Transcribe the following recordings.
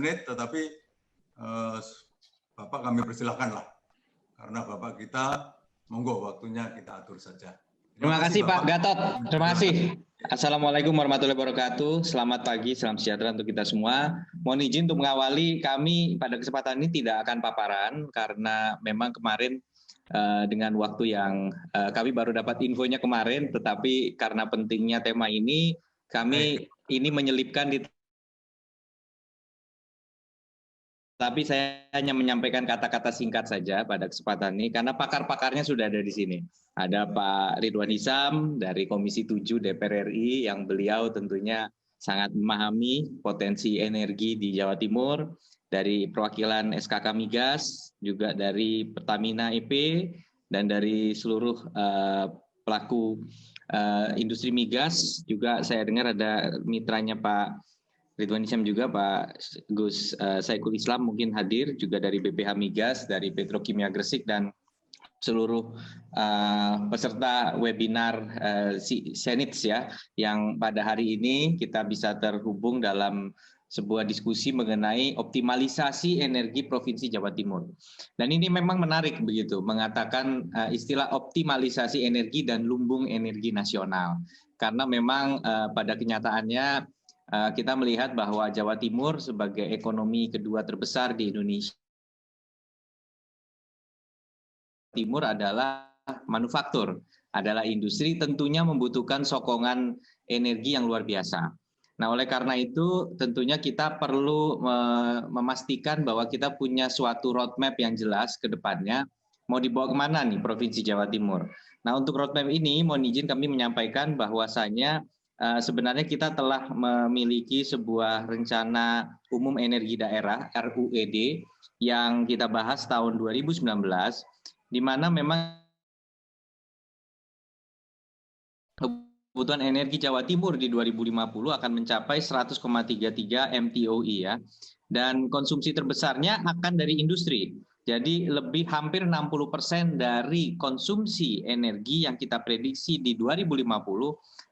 menit, tetapi Bapak kami persilahkan lah. Karena Bapak kita, monggo waktunya kita atur saja. Terima kasih Pak Gatot, terima kasih. Assalamualaikum warahmatullahi wabarakatuh. Selamat pagi, salam sejahtera untuk kita semua. Mohon izin untuk mengawali, kami pada kesempatan ini tidak akan paparan karena memang kemarin dengan waktu yang kami baru dapat infonya kemarin, tetapi karena pentingnya tema ini, kami ini menyelipkan di. Tapi saya hanya menyampaikan kata-kata singkat saja pada kesempatan ini, karena pakar-pakarnya sudah ada di sini. Ada Pak Ridwan Hisam dari Komisi 7 DPR RI, yang beliau tentunya sangat memahami potensi energi di Jawa Timur, dari perwakilan SKK Migas, juga dari Pertamina EP, dan dari seluruh pelaku industri migas. Juga saya dengar ada mitranya Pak Ridwan Hisam juga, Pak Gus Saiful Islam mungkin hadir, juga dari BPH Migas, dari Petrokimia Gresik, dan seluruh peserta webinar Senits ya, yang pada hari ini kita bisa terhubung dalam sebuah diskusi mengenai optimalisasi energi Provinsi Jawa Timur. Dan ini memang menarik begitu, mengatakan istilah optimalisasi energi dan lumbung energi nasional. Karena memang pada kenyataannya kita melihat bahwa Jawa Timur sebagai ekonomi kedua terbesar di Indonesia Timur adalah manufaktur, adalah industri, tentunya membutuhkan sokongan energi yang luar biasa. Nah, oleh karena itu tentunya kita perlu memastikan bahwa kita punya suatu roadmap yang jelas ke depannya, mau dibawa kemana nih Provinsi Jawa Timur. Nah, untuk roadmap ini mohon izin kami menyampaikan bahwasanya sebenarnya kita telah memiliki sebuah rencana umum energi daerah RUED yang kita bahas tahun 2019, di mana memang kebutuhan energi Jawa Timur di 2050 akan mencapai 100,33 MTOE ya. Dan konsumsi terbesarnya akan dari industri. Jadi lebih hampir 60% dari konsumsi energi yang kita prediksi di 2050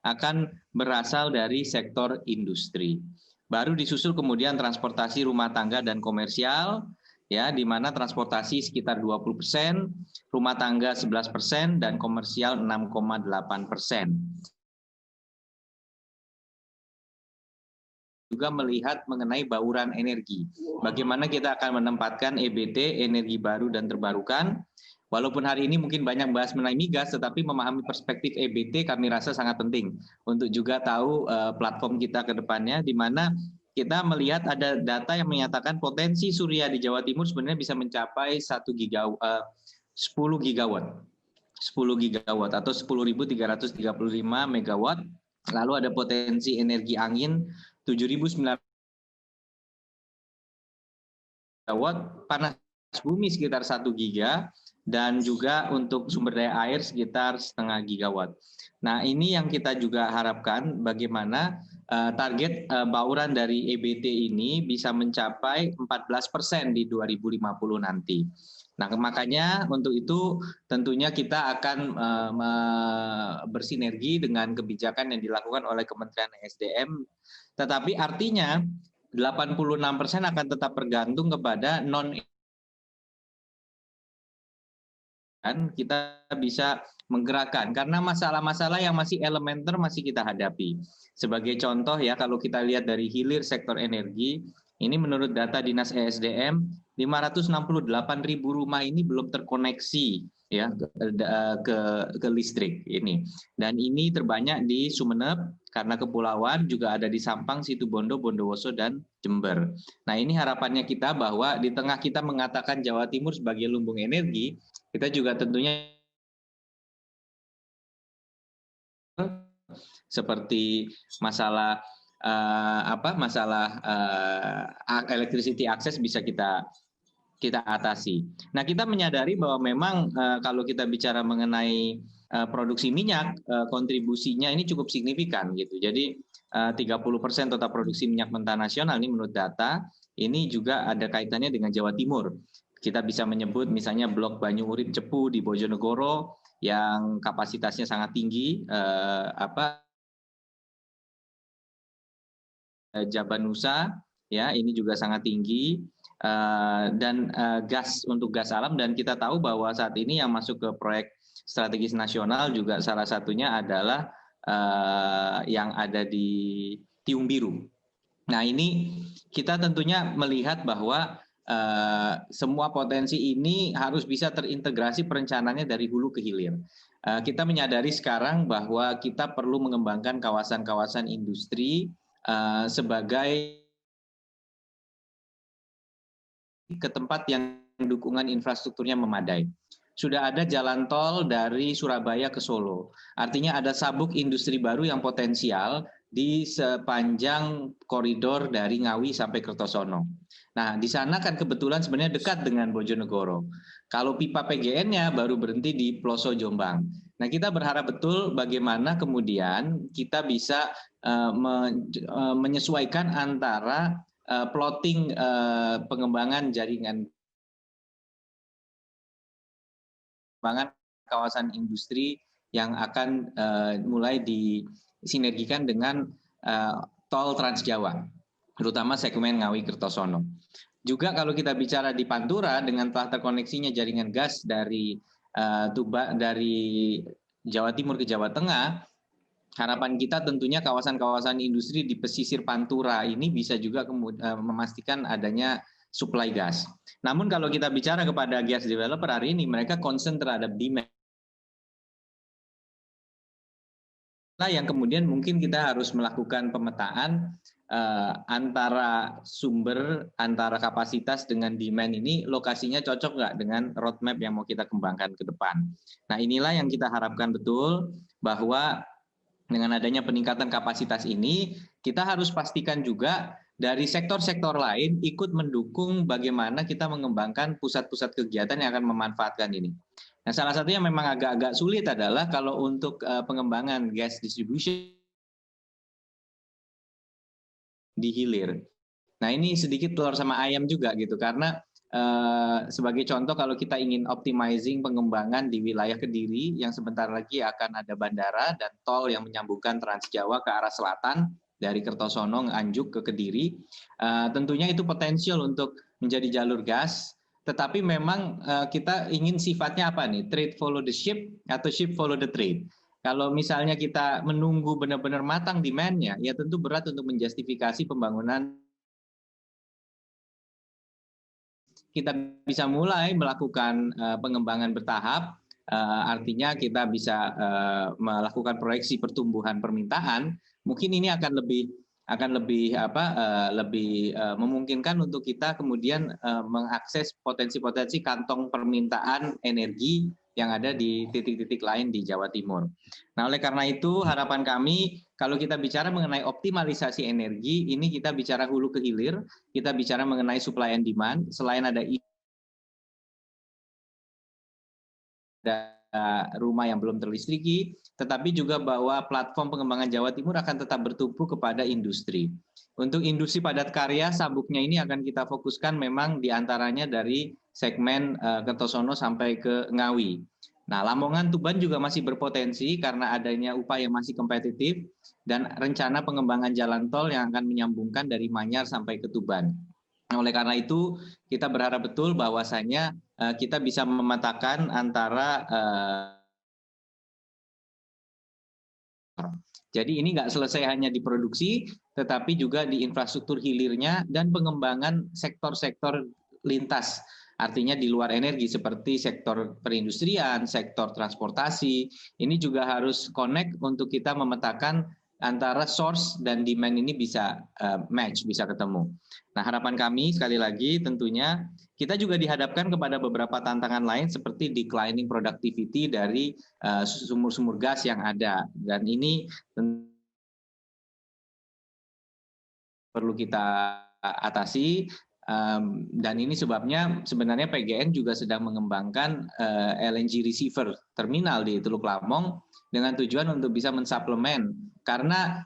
akan berasal dari sektor industri. Baru disusul kemudian transportasi rumah tangga dan komersial, ya, di mana transportasi sekitar 20%, rumah tangga 11%, dan komersial 6,8%. Juga melihat mengenai bauran energi. Bagaimana kita akan menempatkan EBT, energi baru dan terbarukan. Walaupun hari ini mungkin banyak bahas mengenai migas, tetapi memahami perspektif EBT kami rasa sangat penting untuk juga tahu platform kita ke depannya, di mana kita melihat ada data yang menyatakan potensi surya di Jawa Timur sebenarnya bisa mencapai 10 gigawatt. 10 gigawatt atau 10.335 megawatt. Lalu ada potensi energi angin 7.900 megawatt, panas bumi sekitar 1 giga, dan juga untuk sumber daya air sekitar setengah gigawatt. Nah, ini yang kita juga harapkan bagaimana target bauran dari EBT ini bisa mencapai 14% di 2050 nanti. Nah, makanya untuk itu tentunya kita akan bersinergi dengan kebijakan yang dilakukan oleh Kementerian SDM, tetapi artinya 86% akan tetap bergantung kepada kita bisa menggerakkan, karena masalah-masalah yang masih elementer masih kita hadapi. Sebagai contoh ya, kalau kita lihat dari hilir sektor energi, ini menurut data Dinas ESDM, 568.000 rumah ini belum terkoneksi ya ke listrik ini. Dan ini terbanyak di Sumeneb, karena kepulauan, juga ada di Sampang, Situbondo, Bondowoso, dan Jember. Nah, ini harapannya kita bahwa di tengah kita mengatakan Jawa Timur sebagai lumbung energi, kita juga tentunya seperti masalah electricity access bisa kita atasi. Nah, kita menyadari bahwa memang kalau kita bicara mengenai produksi minyak, kontribusinya ini cukup signifikan gitu. Jadi 30% total produksi minyak mentah nasional ini menurut data, ini juga ada kaitannya dengan Jawa Timur. Kita bisa menyebut misalnya Blok Banyu Urip Cepu di Bojonegoro yang kapasitasnya sangat tinggi, Jabanusa ya ini juga sangat tinggi, dan gas untuk gas alam, dan kita tahu bahwa saat ini yang masuk ke proyek strategis nasional juga salah satunya adalah yang ada di Tiung Biru. Nah ini kita tentunya melihat bahwa semua potensi ini harus bisa terintegrasi perencanaannya dari hulu ke hilir. Kita menyadari sekarang bahwa kita perlu mengembangkan kawasan-kawasan industri sebagai ke tempat yang dukungan infrastrukturnya memadai. Sudah ada jalan tol dari Surabaya ke Solo. Artinya ada sabuk industri baru yang potensial di sepanjang koridor dari Ngawi sampai Kertosono. Nah, di sana kan kebetulan sebenarnya dekat dengan Bojonegoro. Kalau pipa PGN-nya baru berhenti di Ploso Jombang. Nah, kita berharap betul bagaimana kemudian kita bisa menyesuaikan antara plotting pengembangan jaringan kawasan industri yang akan mulai disinergikan dengan tol Trans Jawa, terutama segmen Ngawi Kertosono. Juga kalau kita bicara di Pantura dengan telah terkoneksinya jaringan gas dari dari Jawa Timur ke Jawa Tengah, harapan kita tentunya kawasan-kawasan industri di pesisir Pantura ini bisa juga memastikan adanya supply gas. Namun kalau kita bicara kepada gas developer hari ini, mereka concern terhadap demand. Nah, yang kemudian mungkin kita harus melakukan pemetaan antara sumber, antara kapasitas dengan demand ini, lokasinya cocok nggak dengan roadmap yang mau kita kembangkan ke depan. Nah, inilah yang kita harapkan betul bahwa dengan adanya peningkatan kapasitas ini, kita harus pastikan juga dari sektor-sektor lain ikut mendukung bagaimana kita mengembangkan pusat-pusat kegiatan yang akan memanfaatkan ini. Nah, salah satu yang memang agak-agak sulit adalah kalau untuk pengembangan gas distribution di hilir. Nah, ini sedikit telur sama ayam juga gitu, karena sebagai contoh kalau kita ingin optimizing pengembangan di wilayah Kediri yang sebentar lagi akan ada bandara dan tol yang menyambungkan Trans Jawa ke arah selatan dari Kertosono Nganjuk ke Kediri, tentunya itu potensial untuk menjadi jalur gas, tetapi memang kita ingin sifatnya apa nih, trade follow the ship atau ship follow the trade. Kalau misalnya kita menunggu benar-benar matang demand-nya, ya tentu berat untuk menjustifikasi pembangunan. Kita bisa mulai melakukan pengembangan bertahap, artinya kita bisa melakukan proyeksi pertumbuhan permintaan. Mungkin ini akan lebih memungkinkan untuk kita kemudian mengakses potensi-potensi kantong permintaan energi yang ada di titik-titik lain di Jawa Timur. Nah, oleh karena itu harapan kami kalau kita bicara mengenai optimalisasi energi, ini kita bicara hulu ke hilir, kita bicara mengenai supply and demand, selain ada rumah yang belum terlistriki, tetapi juga bahwa platform pengembangan Jawa Timur akan tetap bertumpu kepada industri. Untuk industri padat karya, sabuknya ini akan kita fokuskan memang diantaranya dari segmen Kertosono sampai ke Ngawi. Nah, Lamongan Tuban juga masih berpotensi karena adanya upaya masih kompetitif dan rencana pengembangan jalan tol yang akan menyambungkan dari Manyar sampai ke Tuban. Nah, oleh karena itu, kita berharap betul bahwasanya kita bisa memetakan antara jadi ini nggak selesai hanya di produksi, tetapi juga di infrastruktur hilirnya dan pengembangan sektor-sektor lintas. Artinya di luar energi seperti sektor perindustrian, sektor transportasi, ini juga harus connect untuk kita memetakan antara source dan demand ini bisa match, bisa ketemu. Nah, harapan kami sekali lagi tentunya kita juga dihadapkan kepada beberapa tantangan lain seperti declining productivity dari sumur-sumur gas yang ada, dan ini perlu kita atasi. Dan ini sebabnya sebenarnya PGN juga sedang mengembangkan LNG receiver terminal di Teluk Lamong dengan tujuan untuk bisa mensuplemen, karena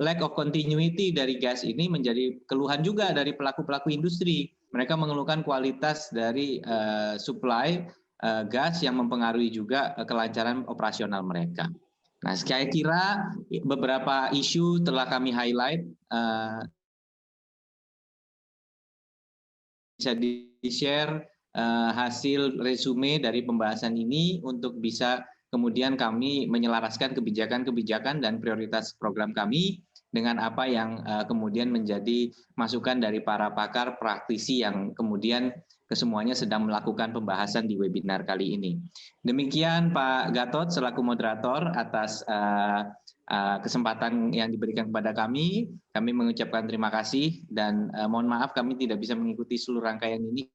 lack of continuity dari gas ini menjadi keluhan juga dari pelaku-pelaku industri. Mereka mengeluhkan kualitas dari supply gas yang mempengaruhi juga kelancaran operasional mereka. Nah, saya kira beberapa isu telah kami highlight bisa di-share hasil resume dari pembahasan ini untuk bisa kemudian kami menyelaraskan kebijakan-kebijakan dan prioritas program kami dengan apa yang kemudian menjadi masukan dari para pakar praktisi yang kemudian kesemuanya sedang melakukan pembahasan di webinar kali ini. Demikian Pak Gatot selaku moderator atas kesempatan yang diberikan kepada kami. Kami mengucapkan terima kasih dan mohon maaf kami tidak bisa mengikuti seluruh rangkaian ini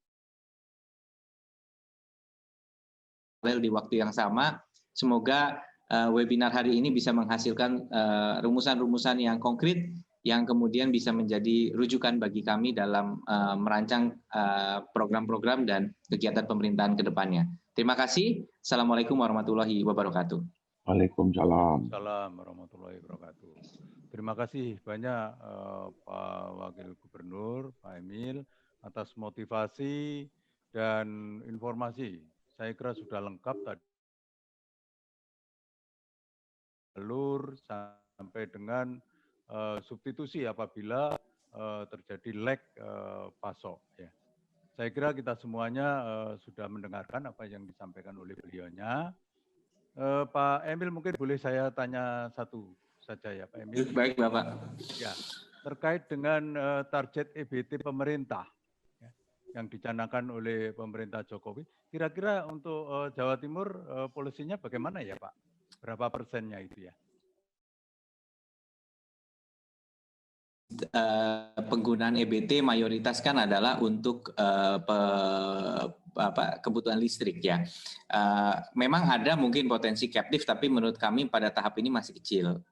di waktu yang sama. Semoga webinar hari ini bisa menghasilkan rumusan-rumusan yang konkret yang kemudian bisa menjadi rujukan bagi kami dalam merancang program-program dan kegiatan pemerintahan ke depannya. Terima kasih. Assalamualaikum warahmatullahi wabarakatuh. Waalaikumsalam. Assalamualaikum warahmatullahi wabarakatuh. Terima kasih banyak Pak Wakil Gubernur, Pak Emil, atas motivasi dan informasi. Saya kira sudah lengkap tadi. Jalur sampai dengan substitusi apabila terjadi lag pasok. Ya. Saya kira kita semuanya sudah mendengarkan apa yang disampaikan oleh beliaunya. Pak Emil mungkin boleh saya tanya satu saja ya Pak Emil. Baik Bapak. Ya, terkait dengan target EBT pemerintah ya, yang dicanangkan oleh pemerintah Jokowi, kira-kira untuk Jawa Timur polisinya bagaimana ya Pak? Berapa persennya itu ya? Penggunaan EBT mayoritas kan adalah untuk kebutuhan listrik ya. Memang ada mungkin potensi captive, tapi menurut kami pada tahap ini masih kecil.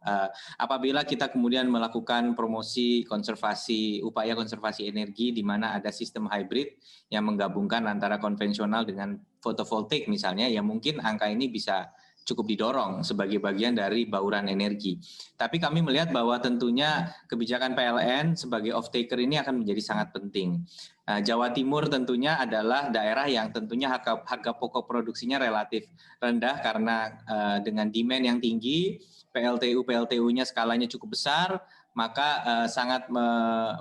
Apabila kita kemudian melakukan promosi konservasi, upaya konservasi energi di mana ada sistem hybrid yang menggabungkan antara konvensional dengan fotovoltaik misalnya, ya mungkin angka ini bisa cukup didorong sebagai bagian dari bauran energi. Tapi kami melihat bahwa tentunya kebijakan PLN sebagai off-taker ini akan menjadi sangat penting. Jawa Timur tentunya adalah daerah yang tentunya harga pokok produksinya relatif rendah karena dengan demand yang tinggi, PLTU-nya skalanya cukup besar, maka sangat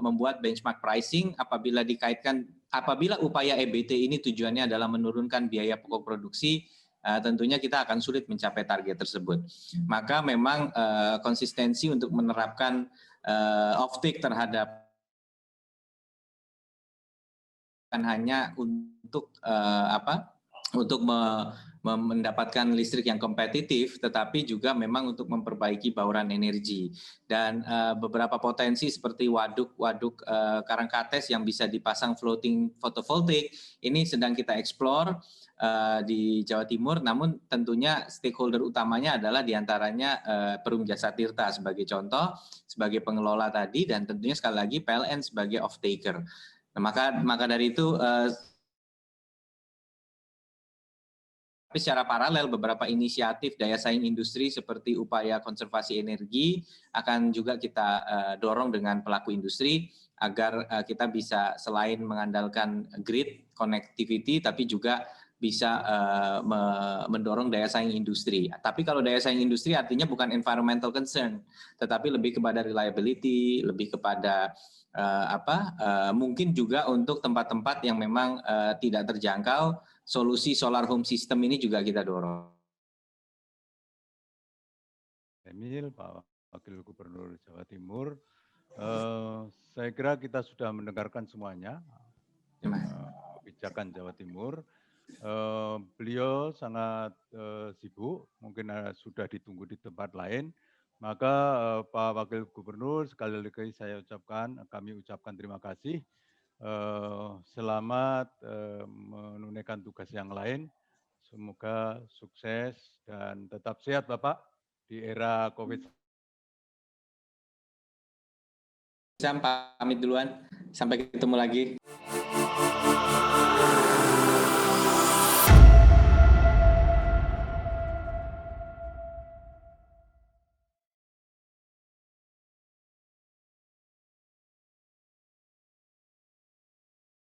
membuat benchmark pricing apabila upaya EBT ini tujuannya adalah menurunkan biaya pokok produksi, tentunya kita akan sulit mencapai target tersebut. Maka memang konsistensi untuk menerapkan off-take terhadap bukan hanya untuk mendapatkan listrik yang kompetitif, tetapi juga memang untuk memperbaiki bauran energi. Dan beberapa potensi seperti waduk Karangkates yang bisa dipasang floating photovoltaik, ini sedang kita eksplor di Jawa Timur, namun tentunya stakeholder utamanya adalah diantaranya Perum Jasa Tirta sebagai contoh, sebagai pengelola tadi, dan tentunya sekali lagi PLN sebagai off-taker. Nah, maka dari itu, tapi secara paralel beberapa inisiatif daya saing industri seperti upaya konservasi energi akan juga kita dorong dengan pelaku industri agar kita bisa selain mengandalkan grid connectivity, tapi juga bisa mendorong daya saing industri. Tapi kalau daya saing industri artinya bukan environmental concern, tetapi lebih kepada reliability, lebih kepada mungkin juga untuk tempat-tempat yang memang tidak terjangkau, solusi solar home system ini juga kita dorong. Emil, Pak Wakil Gubernur Jawa Timur, saya kira kita sudah mendengarkan semuanya kebijakan Jawa Timur. Beliau sangat sibuk, mungkin sudah ditunggu di tempat lain. Maka Pak Wakil Gubernur, sekali lagi kami ucapkan terima kasih. Selamat menunaikan tugas yang lain. Semoga sukses dan tetap sehat Bapak di era COVID. Saya pamit duluan, sampai ketemu lagi.